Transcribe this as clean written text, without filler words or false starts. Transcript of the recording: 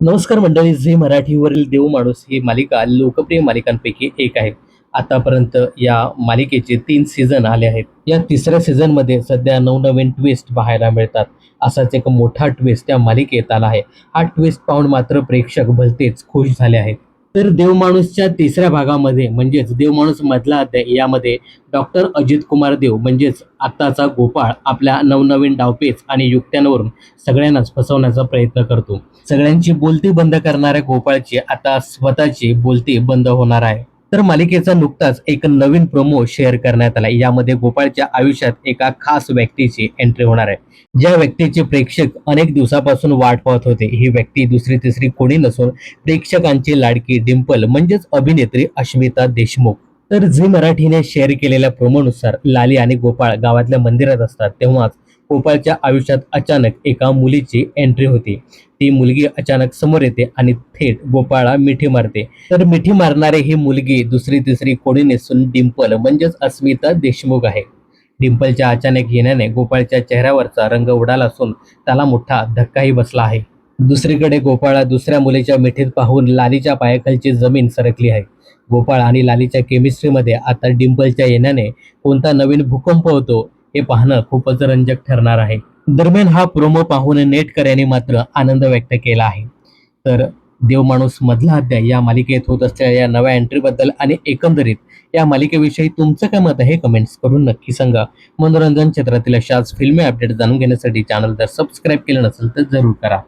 नमस्कार मंडळी. झी मराठीवरील देव माणूस ही मालिका लोकप्रिय मालिकांपैकी एक आहे. आतापर्यंत या मालिकेचे 3 सीझन आले आहेत. या तिसऱ्या सीझनमध्ये सध्या नवनवीन ट्विस्ट पाहायला मिळतात. असाच एक मोठा ट्विस्ट त्या मालिकेत आला आहे. हा ट्विस्ट पाहून मात्र प्रेक्षक भलतेच खुश झाले आहेत. तर देवमाणूसच्या तिसऱ्या भागामध्ये म्हणजेच देवमाणूस मधला अध्याय यामध्ये डॉक्टर अजित कुमार देव म्हणजेच आत्ताचा गोपाळ आपल्या नवनवीन डावपेच आणि युक्त्यांवरून सगळ्यांनाच फसवण्याचा प्रयत्न करतो. सगळ्यांची बोलती बंद करणाऱ्या गोपाळची आता स्वतःची बोलती बंद होणार आहे. तर मालिकेचा नुकताच एक नवीन प्रोमो शेअर करण्यात आला. यामध्ये गोपाळच्या आयुष्यात एका खास व्यक्तीची एंट्री होणार आहे. ज्या व्यक्तीचे प्रेक्षक अनेक दिवसापासून वाट पाहत होते. ही व्यक्ती दुसरी तिसरी कोणी नसून प्रेक्षकांची लाडकी डिंपल म्हणजेच अभिनेत्री अश्मिता देशमुख. तर झी मराठीने शेअर केलेल्या प्रोमोनुसार लाली आणि गोपाळ गावातल्या मंदिरात असतात तेव्हाच गोपाळच्या आयुष्यात अचानक एका मुलीची एंट्री होती. ती मुलगी अचानक समोर येते आणि थेट गोपाळला मिठी मारते. तर मिठी मारणारी ही मुलगी दुसरी तिसरी कोणी नसून डिंपल म्हणजेच अस्मिता देशमुख आहे. डिंपलच्या अचानक येण्याने गोपाळच्या चेहऱ्यावरचा रंग उडाला असून त्याला मोठा धक्काही बसला आहे. दुसरीकडे गोपाळला दुसऱ्या मुलीच्या मिठीत पाहून लालीच्या पायाखालची जमीन सरकली आहे. गोपाळ आणि लालीच्या केमिस्ट्रीमध्ये आता डिंपलच्या येण्याने कोणता नवीन भूकंप होतो हे पाहणं खूपच रंजक ठरणार आहे. दरम्यान हा प्रोमो पाहून नेटकऱ्यांनी मात्र आनंद व्यक्त केला आहे. तर देवमाणूस मधला अध्याय या मालिकेत होत असलेल्या या नव्या एंट्रीबद्दल आणि एकंदरीत या मालिकेविषयी तुमचं काय मत आहे कमेंट्स करून नक्की सांगा. मनोरंजन क्षेत्रातील अशाच फिल्मी अपडेट जाणून घेण्यासाठी चॅनल जर सबस्क्राईब केलं नसेल तर जरूर करा.